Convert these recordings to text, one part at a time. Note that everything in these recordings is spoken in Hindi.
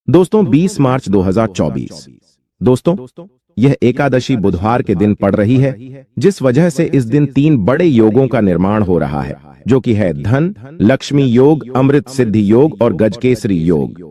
दोस्तों 20 मार्च 2024। दोस्तों यह एकादशी बुधवार के दिन पड़ रही है, जिस वजह से इस दिन 3 बड़े योगों का निर्माण हो रहा है, जो कि है धन, लक्ष्मी योग, अमृत सिद्धि योग और गजकेसरी योग।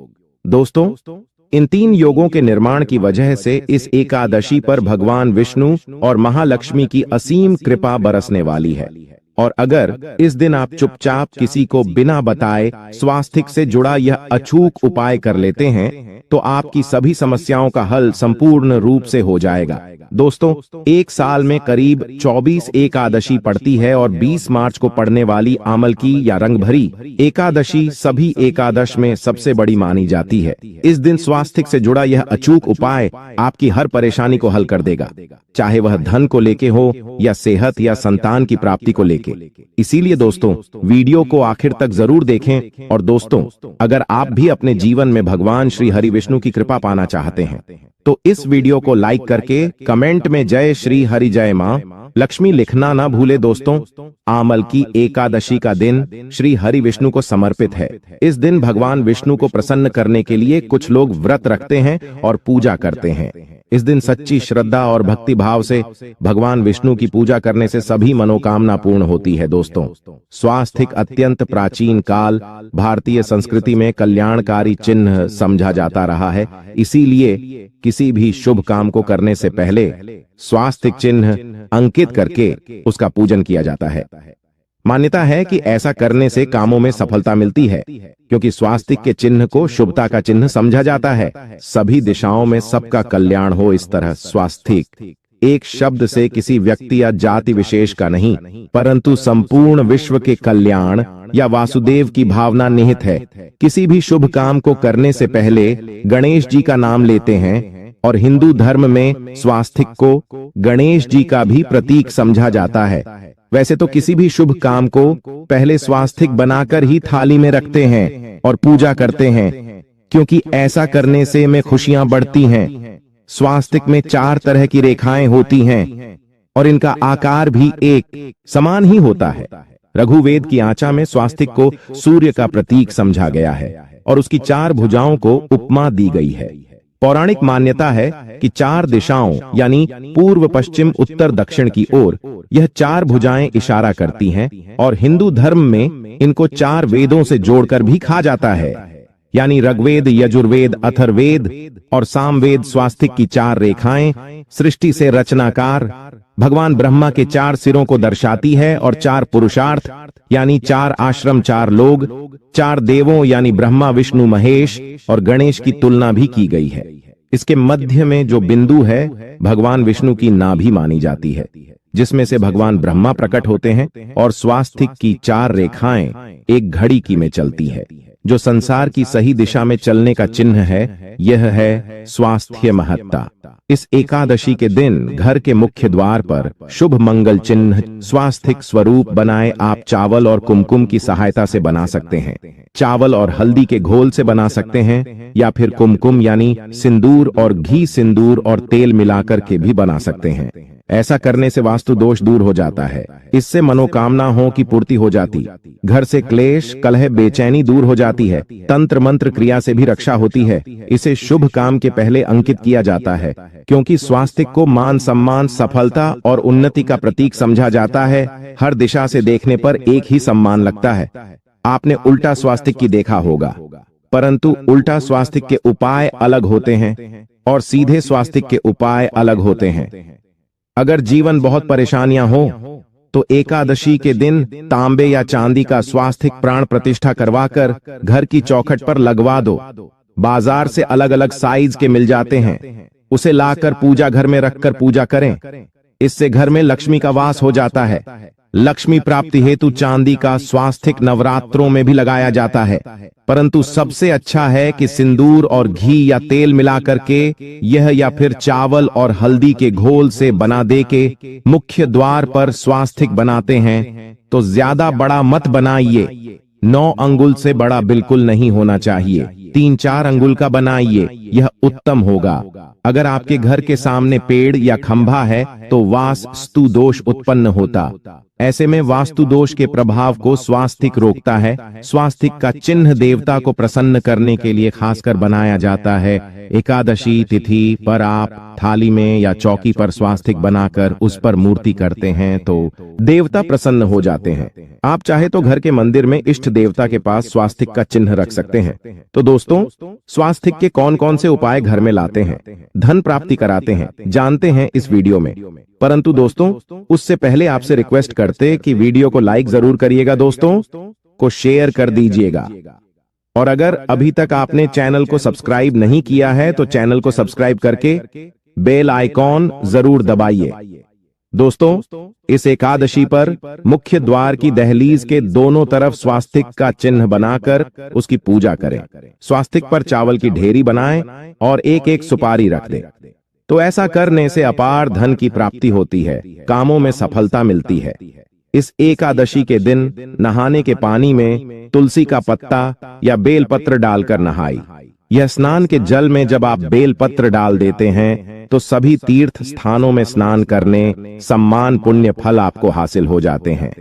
दोस्तों इन 3 योगों के निर्माण की वजह से इस एकादशी पर भगवान विष्णु और महालक्ष्मी की असीम कृपा बरसने वाली है। और अगर इस दिन आप चुपचाप किसी को बिना बताए स्वास्थ्य से जुड़ा यह अचूक उपाय कर लेते हैं, तो आपकी सभी समस्याओं का हल संपूर्ण रूप से हो जाएगा। दोस्तों एक साल में करीब 24 एकादशी पड़ती है और 20 मार्च को पड़ने वाली आमल की या रंग भरी एकादशी सभी एकादश में सबसे बड़ी मानी जाती है। इस दिन स्वास्थ्य से जुड़ा यह अचूक उपाय आपकी हर परेशानी को हल कर देगा, चाहे वह धन को लेके हो या सेहत या संतान की प्राप्ति को लेके। इसीलिए दोस्तों वीडियो को आखिर तक जरूर देखें। और दोस्तों अगर आप भी अपने जीवन में भगवान श्री हरि विष्णु की कृपा पाना चाहते हैं तो इस वीडियो को लाइक करके कमेंट में जय श्री हरि जय मां लक्ष्मी लिखना ना भूले। दोस्तों आमल की एकादशी का दिन श्री हरि विष्णु को समर्पित है। इस दिन भगवान विष्णु को प्रसन्न करने के लिए कुछ लोग व्रत रखते हैं और पूजा करते हैं। इस दिन सच्ची श्रद्धा और भक्ति भाव से भगवान विष्णु की पूजा करने से सभी मनोकामना पूर्ण होती है। दोस्तों स्वास्थ्य अत्यंत प्राचीन काल भारतीय संस्कृति में कल्याणकारी चिन्ह समझा जाता रहा है। इसीलिए किसी भी शुभ काम को करने से पहले स्वास्थ्य चिन्ह अंकित करके उसका पूजन किया जाता है। मान्यता है कि ऐसा करने से कामों में सफलता मिलती है, क्योंकि स्वास्थ्य के चिन्ह को शुभता का चिन्ह समझा जाता है। सभी दिशाओं में सबका कल्याण हो, इस तरह स्वास्थ्य एक शब्द से किसी व्यक्ति या जाति विशेष का नहीं, परंतु संपूर्ण विश्व के कल्याण या वासुदेव की भावना निहित है। किसी भी शुभ काम को करने से पहले गणेश जी का नाम लेते हैं, और हिंदू धर्म में स्वास्थ्य को गणेश जी का भी प्रतीक समझा जाता है। वैसे तो किसी भी शुभ काम को पहले स्वास्तिक बनाकर ही थाली में रखते हैं और पूजा करते हैं, क्योंकि ऐसा करने से में खुशियां बढ़ती हैं। स्वास्तिक में 4 तरह की रेखाएं होती हैं और इनका आकार भी एक समान ही होता है। रघुवेद की आचा में स्वास्तिक को सूर्य का प्रतीक समझा गया है और उसकी 4 भुजाओं को उपमा दी गई है। पौराणिक मान्यता है कि 4 दिशाओं यानी पूर्व, पश्चिम, उत्तर, दक्षिण की ओर यह 4 भुजाएं इशारा करती हैं, और हिंदू धर्म में इनको 4 वेदों से जोड़कर भी कहा जाता है, यानी ऋग्वेद, यजुर्वेद, अथर्ववेद और सामवेद। स्वास्तिक की 4 रेखाएं सृष्टि से रचनाकार भगवान ब्रह्मा के 4 सिरों को दर्शाती है, और 4 पुरुषार्थ यानी 4 आश्रम, 4 लोग, 4 देवों यानी ब्रह्मा, विष्णु, महेश और गणेश की तुलना भी की गई है। इसके मध्य में जो बिंदु है भगवान विष्णु की नाभि मानी जाती है, जिसमें से भगवान ब्रह्मा प्रकट होते हैं, और स्वास्तिक की 4 रेखाएं एक घड़ी की में चलती है, जो संसार की सही दिशा में चलने का चिन्ह है। यह है स्वास्थ्य महत्ता। इस एकादशी के दिन घर के मुख्य द्वार पर शुभ मंगल चिन्ह स्वास्तिक स्वरूप बनाए आप चावल और कुमकुम की सहायता से बना सकते हैं। चावल और हल्दी के घोल से बना सकते हैं, या फिर कुमकुम यानी सिंदूर और घी, सिंदूर और तेल मिलाकर के भी बना सकते हैं। ऐसा करने से वास्तु दोष दूर हो जाता है। इससे मनोकामनाओं की पूर्ति हो जाती, घर से क्लेश, कलह, बेचैनी दूर हो जाती है। तंत्र मंत्र क्रिया से भी रक्षा होती है। इसे शुभ काम के पहले अंकित किया जाता है, क्योंकि स्वास्थ्य को मान सम्मान, सफलता और उन्नति का प्रतीक समझा जाता है। हर दिशा से देखने पर एक ही सम्मान लगता है। आपने उल्टा स्वास्तिक की देखा होगा, परंतु उल्टा स्वास्तिक के उपाय अलग होते हैं और सीधे स्वास्तिक के उपाय अलग होते हैं। अगर जीवन बहुत परेशानियां हो तो एकादशी के दिन तांबे या चांदी का स्वास्तिक प्राण प्रतिष्ठा करवाकर घर की चौखट पर लगवा दो। बाजार से अलग अलग साइज के मिल जाते हैं, उसे लाकर पूजा घर में रखकर पूजा करें। इससे घर में लक्ष्मी का वास हो जाता है। लक्ष्मी प्राप्ति हेतु चांदी का स्वास्तिक नवरात्रों में भी लगाया जाता है, परंतु सबसे अच्छा है कि सिंदूर और घी या तेल मिला करके यह, या फिर चावल और हल्दी के घोल से बना दे के मुख्य द्वार पर स्वास्तिक बनाते हैं तो ज्यादा बड़ा मत बनाइए। 9 अंगुल से बड़ा बिल्कुल नहीं होना चाहिए, 3-4 अंगुल का बनाइए। यह उत्तम होगा। अगर आपके घर के सामने पेड़ या खंभा है तो वास्तु दोष उत्पन्न होता। ऐसे में वास्तु दोष के प्रभाव को स्वास्तिक रोकता है। स्वास्तिक का चिन्ह देवता को प्रसन्न करने के लिए खासकर बनाया जाता है। एकादशी तिथि पर आप थाली में या चौकी पर स्वास्तिक बनाकर उस पर मूर्ति करते हैं तो देवता प्रसन्न हो जाते हैं। आप चाहे तो घर के मंदिर में इष्ट देवता के पास स्वास्तिक का चिन्ह रख सकते हैं। तो दोस्तों, स्वास्तिक के कौन कौन से उपाय घर में लाते हैं, धन प्राप्ति कराते हैं, जानते हैं इस वीडियो में। परंतु दोस्तों, उससे पहले आपसे रिक्वेस्ट करते कि वीडियो को लाइक जरूर करिएगा, दोस्तों को शेयर कर दीजिएगा, और अगर अभी तक आपने चैनल को सब्सक्राइब नहीं किया है तो चैनल को सब्सक्राइब करके बेल आइकॉन जरूर दबाइए। दोस्तों, इस एकादशी पर मुख्य द्वार की दहलीज के दोनों तरफ स्वास्तिक का चिन्ह बनाकर उसकी पूजा करें। स्वास्तिक पर चावल की ढेरी बनाएं और एक एक सुपारी रख दें। तो ऐसा करने से अपार धन की प्राप्ति होती है, कामों में सफलता मिलती है। इस एकादशी के दिन नहाने के पानी में तुलसी का पत्ता या बेल पत्र डालकर नहाई। यह स्नान के जल में जब आप बेल पत्र डाल देते हैं तो सभी तीर्थ स्थानों में स्नान करने सम्मान पुण्य फल आपको हासिल हो जाते हैं।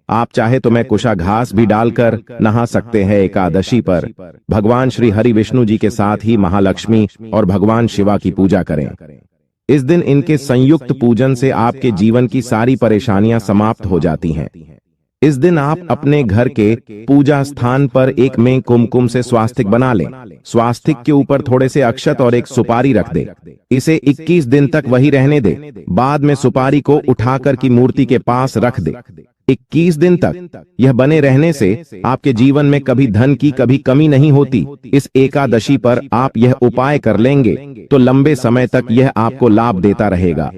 आप चाहे तो मैं कुशा घास भी डालकर नहा सकते हैं। एकादशी पर भगवान श्री हरि विष्णु जी के साथ ही महालक्ष्मी और भगवान शिवा की पूजा करें। इस दिन इनके संयुक्त पूजन से आपके जीवन की सारी परेशानियां समाप्त हो जाती हैं। इस दिन आप अपने घर के पूजा स्थान पर एक में कुमकुम से स्वास्तिक बना लें। स्वास्तिक के ऊपर थोड़े से अक्षत और एक सुपारी रख दें। इसे 21 दिन तक वही रहने दें। बाद में सुपारी को उठाकर की मूर्ति के पास रख दें। 21 दिन तक यह बने रहने से आपके जीवन में कभी धन की कभी कमी नहीं होती। इस एकादशी पर आप यह उपाय कर लेंगे तो लंबे समय तक यह आपको लाभ देता रहेगा।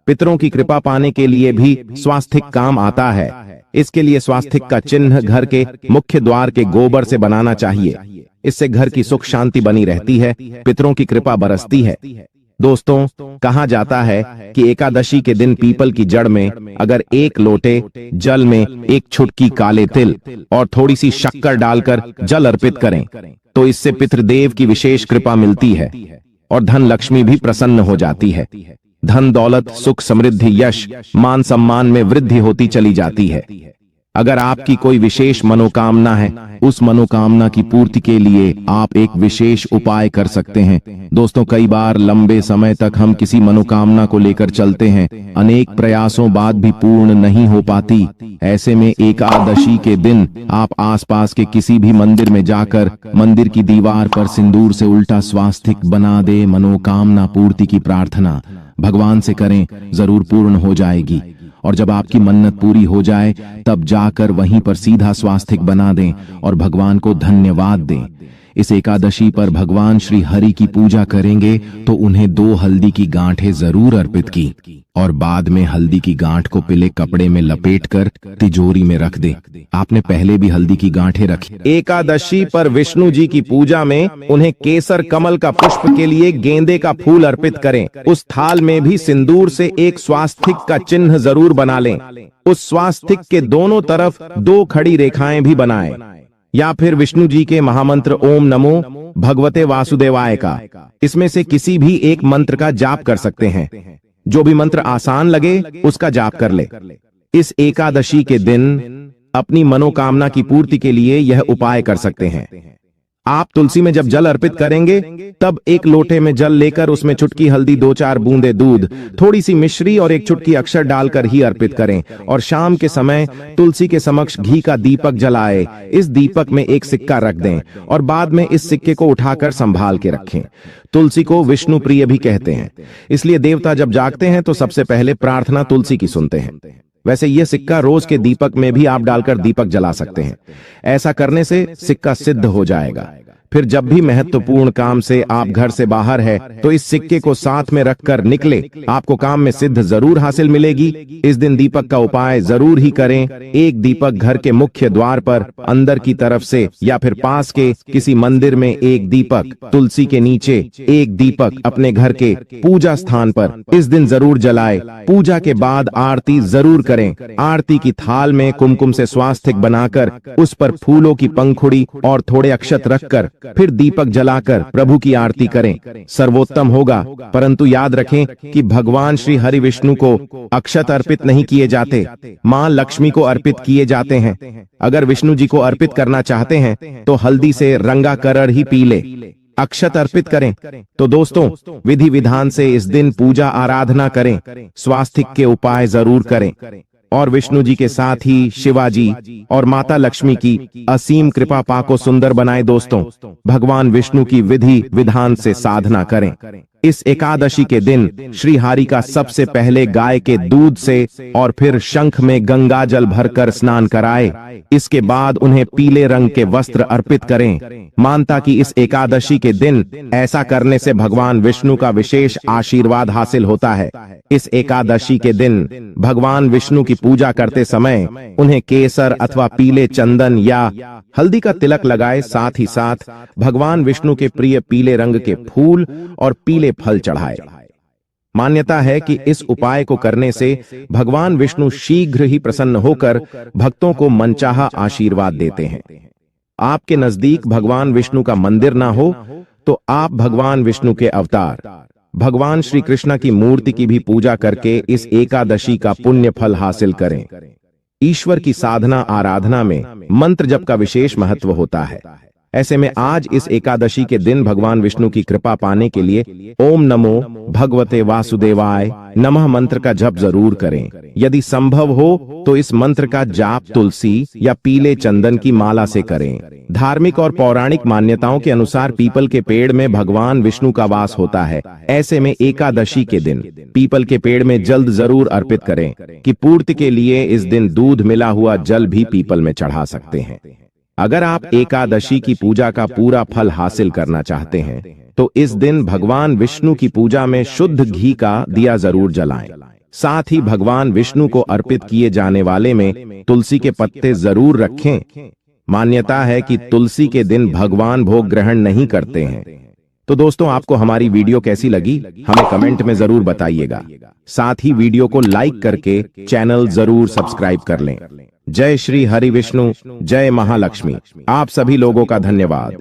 पितरों की कृपा पाने के लिए भी स्वास्तिक काम आता है। इसके लिए स्वास्तिक का चिन्ह घर के मुख्य द्वार के गोबर से बनाना चाहिए। इससे घर की सुख शांति बनी रहती है, पितरों की कृपा बरसती है। दोस्तों, कहा जाता है कि एकादशी के दिन पीपल की जड़ में अगर एक लोटे जल में एक चुटकी काले तिल और थोड़ी सी शक्कर डालकर जल अर्पित करें तो इससे पितृदेव की विशेष कृपा मिलती है और धन लक्ष्मी भी प्रसन्न हो जाती है। धन दौलत सुख समृद्धि यश मान सम्मान में वृद्धि होती चली जाती है। अगर आपकी कोई विशेष मनोकामना है, उस मनोकामना की पूर्ति के लिए आप एक विशेष उपाय कर सकते हैं। दोस्तों, कई बार लंबे समय तक हम किसी मनोकामना को लेकर चलते हैं, अनेक प्रयासों बाद भी पूर्ण नहीं हो पाती। ऐसे में एकादशी के दिन आप आसपास के किसी भी मंदिर में जाकर मंदिर की दीवार पर सिंदूर से उल्टा स्वास्तिक बना दे। मनोकामना पूर्ति की प्रार्थना भगवान से करें, जरूर पूर्ण हो जाएगी। और जब आपकी मन्नत पूरी हो जाए तब जाकर वहीं पर सीधा स्वास्तिक बना दें और भगवान को धन्यवाद दें। इस एकादशी पर भगवान श्री हरि की पूजा करेंगे तो उन्हें 2 हल्दी की गांठें जरूर अर्पित की और बाद में हल्दी की गांठ को पीले कपड़े में लपेटकर तिजोरी में रख दे। आपने पहले भी हल्दी की गांठें रखी। एकादशी पर विष्णु जी की पूजा में उन्हें केसर कमल का पुष्प के लिए गेंदे का फूल अर्पित करें। उस थाल में भी सिंदूर से एक स्वास्तिक का चिन्ह जरूर बना लें। उस स्वास्तिक के दोनों तरफ 2 खड़ी रेखाएं भी बनाएं। या फिर विष्णु जी के महामंत्र ओम नमो भगवते वासुदेवाय का इसमें से किसी भी एक मंत्र का जाप कर सकते हैं। जो भी मंत्र आसान लगे उसका जाप कर ले। इस एकादशी के दिन अपनी मनोकामना की पूर्ति के लिए यह उपाय कर सकते हैं। आप तुलसी में जब जल अर्पित करेंगे तब एक लोटे में जल लेकर उसमें चुटकी हल्दी, 2-4 बूंदे दूध, थोड़ी सी मिश्री और एक चुटकी अक्षर डालकर ही अर्पित करें। और शाम के समय तुलसी के समक्ष घी का दीपक जलाए। इस दीपक में एक सिक्का रख दें और बाद में इस सिक्के को उठाकर संभाल के रखें। तुलसी को विष्णु प्रिय भी कहते हैं, इसलिए देवता जब जागते हैं तो सबसे पहले प्रार्थना तुलसी की सुनते हैं। वैसे यह सिक्का रोज के दीपक में भी आप डालकर दीपक जला सकते हैं। ऐसा करने से सिक्का सिद्ध हो जाएगा। फिर जब भी महत्वपूर्ण काम से आप घर से बाहर है तो इस सिक्के को साथ में रखकर निकले, आपको काम में सिद्ध जरूर हासिल मिलेगी। इस दिन दीपक का उपाय जरूर ही करें। एक दीपक घर के मुख्य द्वार पर अंदर की तरफ से या फिर पास के किसी मंदिर में एक दीपक, तुलसी के नीचे एक दीपक अपने घर के पूजा स्थान पर इस दिन जरूर जलाए। पूजा के बाद आरती जरूर करें। आरती की थाल में कुमकुम से स्वास्तिक बनाकर उस पर फूलों की पंखुड़ी और थोड़े अक्षत रखकर फिर दीपक जलाकर प्रभु की आरती करें, सर्वोत्तम होगा। परंतु याद रखें कि भगवान श्री हरि विष्णु को अक्षत अर्पित नहीं किए जाते, मां लक्ष्मी को अर्पित किए जाते हैं। अगर विष्णु जी को अर्पित करना चाहते हैं तो हल्दी से रंगा करड़ ही पी ले, अक्षत अर्पित करें। तो दोस्तों, विधि विधान से इस दिन पूजा आराधना करें, स्वास्थ्य के उपाय जरूर करें और विष्णु जी के साथ ही शिवाजी और माता लक्ष्मी की असीम कृपा पाको सुंदर बनाए। दोस्तों, भगवान विष्णु की विधि विधान से साधना करें। इस एकादशी के दिन श्री हरि का सबसे पहले गाय के दूध से और फिर शंख में गंगा जल भरकर स्नान कराए। इसके बाद उन्हें पीले रंग के वस्त्र अर्पित करें। मानता कि इस एकादशी के दिन ऐसा करने से भगवान विष्णु का विशेष आशीर्वाद हासिल होता है। इस एकादशी के दिन भगवान विष्णु की पूजा करते समय उन्हें केसर अथवा पीले चंदन या हल्दी का तिलक लगाए। साथ ही साथ भगवान विष्णु के प्रिय पीले रंग के फूल और पीले फल चढ़ाए। मान्यता है कि इस उपाय को करने से भगवान विष्णु शीघ्र ही प्रसन्न होकर भक्तों को मनचाहा आशीर्वाद देते हैं। आपके नजदीक भगवान विष्णु का मंदिर ना हो तो आप भगवान विष्णु के अवतार भगवान श्री कृष्ण की मूर्ति की भी पूजा करके इस एकादशी का पुण्य फल हासिल करें। ईश्वर की साधना आराधना में मंत्र जप का विशेष महत्व होता है। ऐसे में आज इस एकादशी के दिन भगवान विष्णु की कृपा पाने के लिए ओम नमो भगवते वासुदेवाय नमः मंत्र का जप जरूर करें। यदि संभव हो तो इस मंत्र का जाप तुलसी या पीले चंदन की माला से करें। धार्मिक और पौराणिक मान्यताओं के अनुसार पीपल के पेड़ में भगवान विष्णु का वास होता है। ऐसे में एकादशी के दिन पीपल के पेड़ में जल जरूर अर्पित करें कि पूर्ति के लिए इस दिन दूध मिला हुआ जल भी पीपल में चढ़ा सकते हैं। अगर आप एकादशी की पूजा का पूरा फल हासिल करना चाहते हैं तो इस दिन भगवान विष्णु की पूजा में शुद्ध घी का दिया जरूर जलाएं। साथ ही भगवान विष्णु को अर्पित किए जाने वाले में तुलसी के पत्ते जरूर रखें। मान्यता है कि तुलसी के दिन भगवान भोग ग्रहण नहीं करते हैं। तो दोस्तों, आपको हमारी वीडियो कैसी लगी हमें कमेंट में जरूर बताइएगा। साथ ही वीडियो को लाइक करके चैनल जरूर सब्सक्राइब कर लें। जय श्री हरि विष्णु, जय महालक्ष्मी। आप सभी लोगों का धन्यवाद।